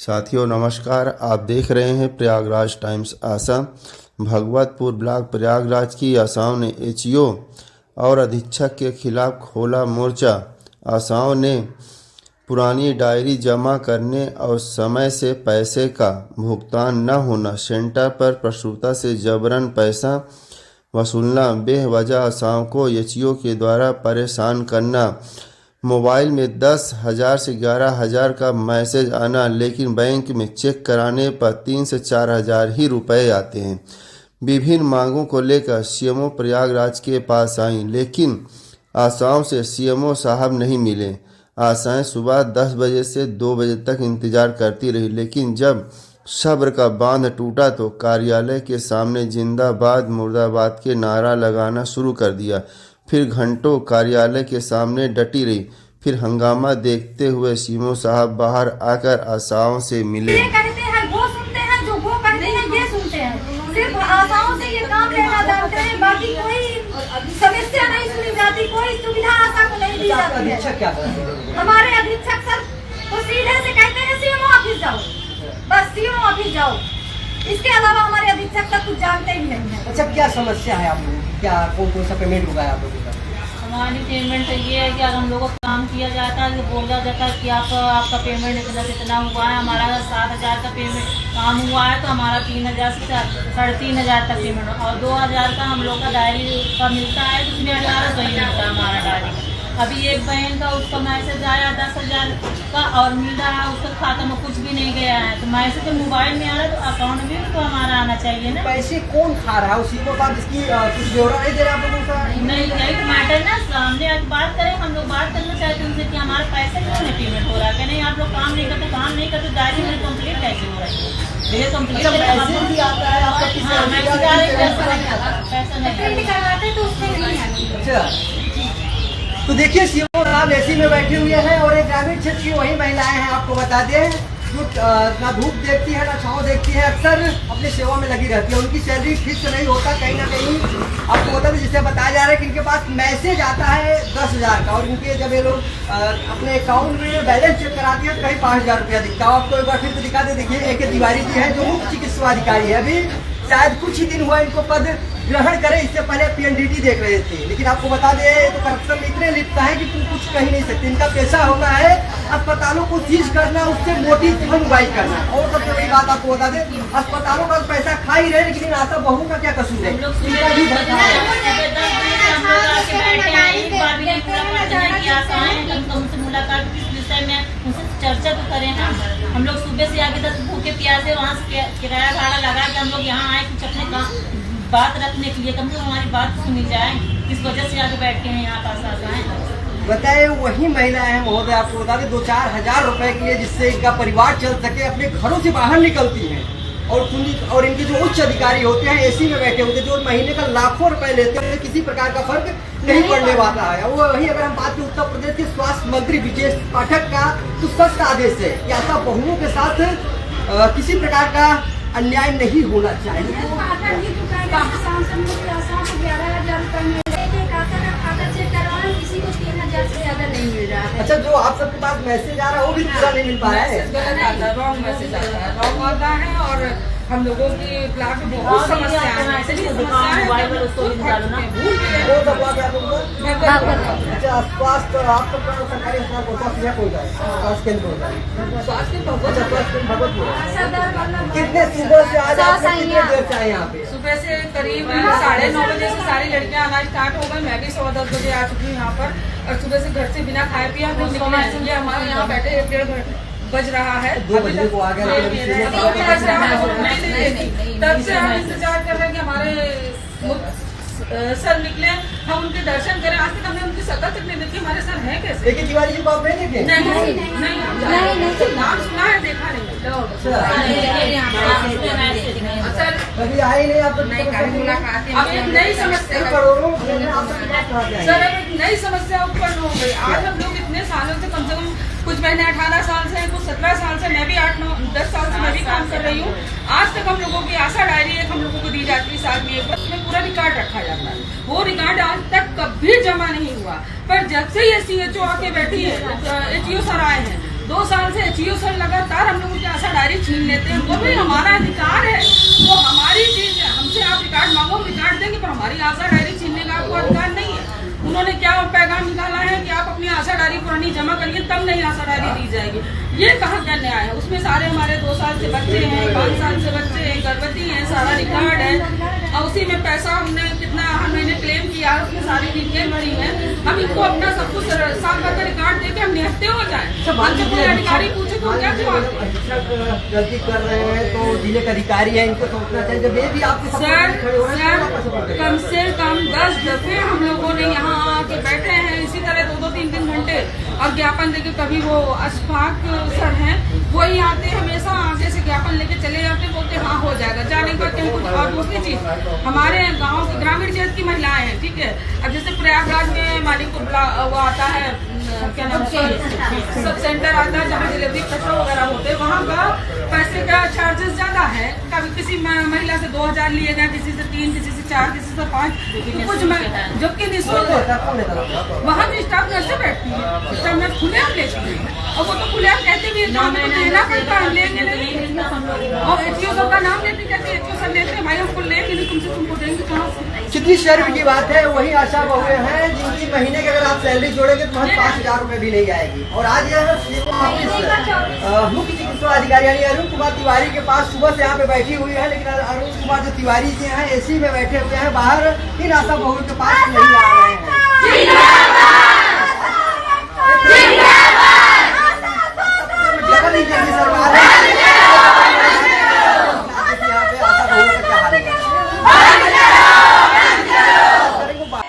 साथियों नमस्कार, आप देख रहे हैं प्रयागराज टाइम्स आसाम। भगवतपुर ब्लॉक प्रयागराज की आसाम ने एचईओ और अधीक्षक के खिलाफ खोला मोर्चा। आसाम ने पुरानी डायरी जमा करने और समय से पैसे का भुगतान न होना, सेंटर पर प्रसूता से जबरन पैसा वसूलना, बेवजह आसाम को एचईओ के द्वारा परेशान करना, मोबाइल में 10,000 से 11,000 का मैसेज आना, लेकिन बैंक में चेक कराने पर 3 से 4,000 ही रुपए आते हैं। विभिन्न मांगों को लेकर सीएमओ प्रयागराज के पास आई, लेकिन आसाम से सीएमओ साहब नहीं मिले। आशाएं सुबह 10 बजे से 2 बजे तक इंतजार करती रही, लेकिन जब सब्र का बांध टूटा तो कार्यालय के सामने जिंदाबाद मुर्दाबाद के नारा लगाना शुरू कर दिया। फिर घंटों कार्यालय के सामने डटी रही। फिर हंगामा देखते हुए सीएमओ साहब बाहर आकर आशाओं से मिले। ये कहते हैं वो सुनते हैं, जो वो कहते हैं ये सुनते हैं। सिर्फ आशाओं से ये काम लेना जानते हैं, बाकी कोई समस्या नहीं सुनी जाती, कोई सुविधा आशा को नहीं दी जाती है। हमारे अधीक्षक सर तो सीधे से कहते हैं सीएमओ ऑफिस जाओ, बस सीएमओ ऑफिस जाओ। इसके अलावा हमारे अधीक्षक सर कुछ जानते ही नहीं है। अच्छा, क्या समस्या है आप लोगों? क्या कौन सा पेमेंट हुआ है आप लोगों का? हमारी पेमेंट ये है कि अगर हम लोगों को काम किया जाता है तो बोला जाता है कि आपका पेमेंट इतना हुआ है। हमारा अगर 7,000 का पेमेंट काम हुआ है तो हमारा 3,000 से 3,500 तक पेमेंट, और 2,000 का हम लोग का डायरी का मिलता है, तो उसमें 1,800 ही मिलता है हमारा डायरी। अभी एक बहन का उसका मैसेज आया 10,000 का और मिल रहा है, उसका खाता में कुछ भी नहीं गया है। तो मैसेज तो मोबाइल में आ रहा है, तो अकाउंट में भी तो हमारा आना चाहिए ना। पैसे कौन खा रहा है? उसी को बात, जिसकी कुछ ब्यौरा नहीं दे रहा आप लोगों का? नहीं, यही तो मैटर ना। सामने आज बात करें, हम लोग बात करना चाहते हैं उनसे कि हमारे पैसे क्यों नहीं पेमेंट हो रहा है। कि नहीं आप लोग काम नहीं करते, काम नहीं करते, डायरी में कंप्लीट कैसे हो रही है? ये कंप्लीट पैसा भी आता है आपका? अच्छा, तो देखिए सीएमओ साहब एसी में बैठे हुए हैं और एक ग्रामीण क्षेत्र की वही महिलाएं हैं। आपको बता दें, जो ना धूप देखती है ना छाँव देखती है, अक्सर अपनी सेवा में लगी रहती है। उनकी सैलरी फिक्स नहीं होता, कहीं ना कहीं आपको बता दें, जिससे बताया जा रहा है कि इनके पास मैसेज आता है 10,000 का, और इनके जब ये लोग अपने अकाउंट में बैलेंस चेक कराती है तो कहीं 5,000 रुपया दिखता है। आपको एक बार फिर से दिखा दे। देखिए AK तिवारी जी है जो मुख्य चिकित्सा अधिकारी है, अभी शायद कुछ ही दिन हुआ इनको पद ग्रहण करे, इससे पहले PNDT देख रहे थे। लेकिन आपको बता दें, तो करप्शन में इतने लिप्त है कि तुम कुछ कह नहीं सकते। इनका पैसा होता है अस्पतालों को सीज करना, उससे मोटिव मोबाइल करना। और सबसे बड़ी बात आपको बता दें, अस्पतालों का पैसा खा ही रहे, लेकिन आशा बहू का क्या कसूर है? चर्चा तो करें ना। हम लोग सुबह से आगे 10 भूखे प्यासे वहाँ से किराया भाड़ा लगा के हम लोग यहाँ आए कुछ अपने बात रखने के लिए, कम से कम हमारी बात सुनी जाए। इस वजह से आगे बैठ के हैं यहाँ पास आए। बताए वही महिला है महोदय, आपको बता दें 2-4 हजार रुपए के लिए, जिससे इनका परिवार चल सके, अपने घरों से बाहर निकलती हैं। और इनके जो उच्च अधिकारी होते हैं एसी में बैठे होते हैं, जो महीने का लाखों रुपए लेते हैं, किसी प्रकार का फर्क नहीं पड़ने वाला है। वो वही अगर हम बात करें उत्तर प्रदेश के स्वास्थ्य मंत्री ब्रजेश पाठक का, तो सख्त आदेश है कि ऐसा बहुओं के साथ किसी प्रकार का अन्याय नहीं होना चाहिए। अच्छा, जो आप सबके पास मैसेज आ रहा है वो भी पूरा नहीं मिल पा रहा है। रॉन्ग मैसेज आता है और हम लोगों की ब्लॉक में बहुत समस्या है। अच्छा, स्वास्थ्य आप सबका सरकारी अस्पताल पहुँचा हो जाए, स्वास्थ्य केंद्र हो जाए, स्वास्थ्य केंद्र भगवतपुर। कितने सुबह से आज आप कितने देर से आए यहाँ पे? सुबह से करीब 9:30 बजे से सारी लड़कियां आना स्टार्ट हो गई। मैं भी 10:15 बजे आ चुकी हूँ यहाँ पर, और सुबह से घर से बिना खाए पिए हम निकले, इसलिए हमारे यहाँ बैठे 1-1.5 बज रहा है। 2 बजे को आ गया, तब से हम इंतजार कर रहे हैं कि हमारे सर निकले, हम उनके दर्शन करें। आज तक हमने उनकी शक्ल तक नहीं देखी, हमारे सर हैं कैसे? AK तिवारी जी को आप नहीं देखे? नहीं, नाम सुना है, देखा नहीं। सर कभी आए नहीं आप? अब एक नई समस्या सर, अब एक नई समस्या उत्पन्न हो गई। आज हम लोग इतने सालों से, कम से कम कुछ महीने 18 साल से, कुछ 17 साल से, मैं भी 8-9-10 साल से मैं भी काम कर रही हूँ। आज तक हम लोगों की आशा डायरी एक हम लोगों को दी जाती है, साल में एक बार, उसमें पूरा रिकॉर्ड रखा जाता है। वो रिकॉर्ड आज तक कभी जमा नहीं हुआ। पर जब से ये CHO आके बैठी है, HO सर आए हैं, 2 साल से एचईओ सर लगातार हम लोगों की आशा डायरी छीन लेते हैं। वो भी हमारा अधिकार है, वो हमारी चीज है, हमसे आप रिकॉर्ड मांगो हम रिकॉर्ड देंगे, पर हमारी आशा डायरी छीनने का आपको अधिकार नहीं है। उन्होंने क्या पैगाम निकाला है कि आप अपनी आशा डायरी पुरानी जमा करिए तब नहीं आशा डायरी दी जाएगी। ये कहाँ क्या न्याय है? उसमें सारे हमारे 2 साल से बच्चे हैं, 5 साल से बच्चे हैं, गर्भवती हैं, सारा रिकॉर्ड है और उसी में पैसा हमने कितना हर महीने क्लेम किया है, उसमें सारी डिटेल भरी है। हम इनको अपना सब कुछ साल भर का रिकॉर्ड दे के हम निहत्ते हो जाए। हमसे कोई अधिकारी पूछे तो क्या जवाब दें? अधीक्षक गलती कर रहे हैं तो जिले का अधिकारी है, इनको सोचना चाहिए जब ये भी आपके सर कम से कम 10 दफे हम लोगों ने यहाँ आके बैठे हैं, इसी तरह 2-2, 3-3 घंटे और ज्ञापन देके। कभी वो अशफाक सर हैं, वही आते हमेशा आगे से ज्ञापन लेके चले जाते, बोलते हाँ हो जाएगा, जाने के बाद कहीं कुछ। और दूसरी चीज, हमारे गाँव के ग्रामीण क्षेत्र की महिलाएं हैं, ठीक है, अब जैसे प्रयागराज में मालिकपुर वो आता है, क्या नाम सब सेंटर आता है जहाँ डिलीवरी प्रसव वगैरह होते हैं, वहाँ का पैसे का चार्जेस ज्यादा है। कभी किसी महिला से 2000 लिए गए, किसी से 3, किसी से 4, किसी से 5, कुछ जबकि निःशुल्क वहाँ भी स्टाफ नर्सें बैठती है, स्टाफ नर्स खुले आप लेती है और वो तो खुले आप कहते भी लेना पड़ता है, लेंगे नहीं। और एचईओ सर का नाम लेते, कहते एचईओ सर लेते हैं, भाई हमको लेंगे नहीं, तुमसे तुमको देंगे कहाँ से? कितनी शर्म की बात है, वही आशा बहुएं हैं जिनकी महीने की अगर आप सैलरी जोड़ेंगे तो 5,000 रुपए भी नहीं आएगी। और आज यह मुख्य चिकित्सा अधिकारी यानी अरुण कुमार तिवारी के पास सुबह से यहाँ पे बैठी हुई है, लेकिन अरुण कुमार जो तिवारी जी हैं एसी में बैठे हुए हैं, बाहर इन आशा बहुओं के पास नहीं आ रहे हैं। सरकार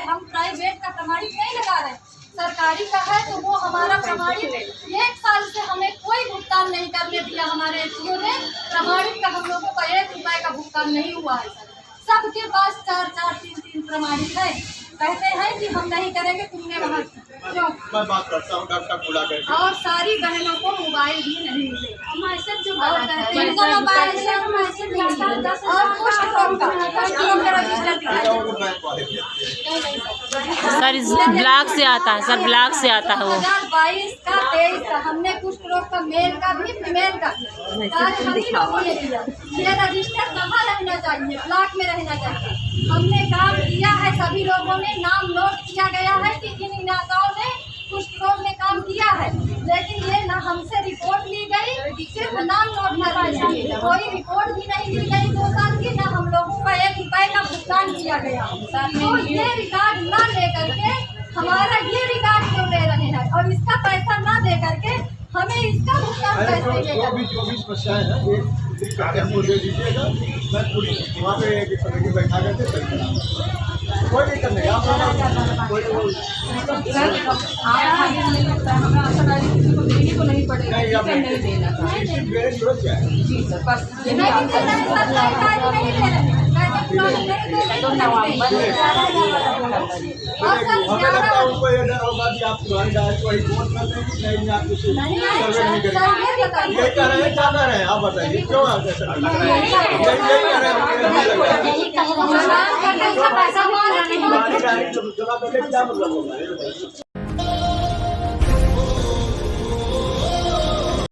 हम प्राइवेट का प्रमाणित नहीं लगा रहे, सरकारी का है तो वो हमारा प्रमाणित 1 साल से हमें कोई भुगतान नहीं करने दिया। हमारे एचईओ ने प्रमाणित का हम लोगों को 1 रुपए का भुगतान नहीं हुआ है। सबके पास 4-4, 3-3 प्रमाणित है, कहते हैं कि हम नहीं करेंगे, तुमने वहाँ क्यों? मैं बात करता हूँ डॉक्टर बुला कर। और सारी बहनों को मोबाइल भी नहीं मिले, जिनको मोबाइल से और कुछ लोग का रजिस्टर दिखाई सर इस ब्लॉक से आता है, सर ब्लॉक से आता है वो। 2022 का 23 का हमने कुछ लोग का मेल का भी फीमेल का भी आज हम ही लोगों ने दिया। ये रजिस्टर कहाँ रहना चाहिए? ब्लॉक में रहना चाहिए। हमने काम किया है, सभी लोगों ने नाम नोट किया गया है कि इन इलाकाओं में कुछ लोग ने काम किया है, लेकिन ये ना हमसे रिपोर्ट ली गई, सिर्फ नाम नोट करना चाहिए, कोई रिपोर्ट भी नहीं ली गई 2 साल की, ना हम लोगों को 1 रुपए का भुगतान किया गया। तो ये रिकॉर्ड ना लेकर के हमारा ये रिकॉर्ड क्यों ले रहे हैं और इसका पैसा ना दे करके हमें इसका भुगतान कैसे देगा? जो भी समस्याएं हैं ये हमको दे दीजिएगा, मैं पूरी वहाँ पे एक कमेटी बैठा करके कोई नहीं करने आप हमें आशा डायरी किसी को देने को नहीं पड़ेगा, नहीं देना मेरे सूरत क्या है जी सर, बस हमें लगता है उनको ये डर होगा कि आप पुरानी डायरी को रिपोर्ट कर देंगे, नहीं आप किसी सर्वे नहीं करेंगे। ये कह रहे हैं क्या कर रहे हैं आप बताइए, क्यों आप ऐसा कर रहे हैं? पैसा पुरानी डायरी जमा करके क्या मतलब होगा?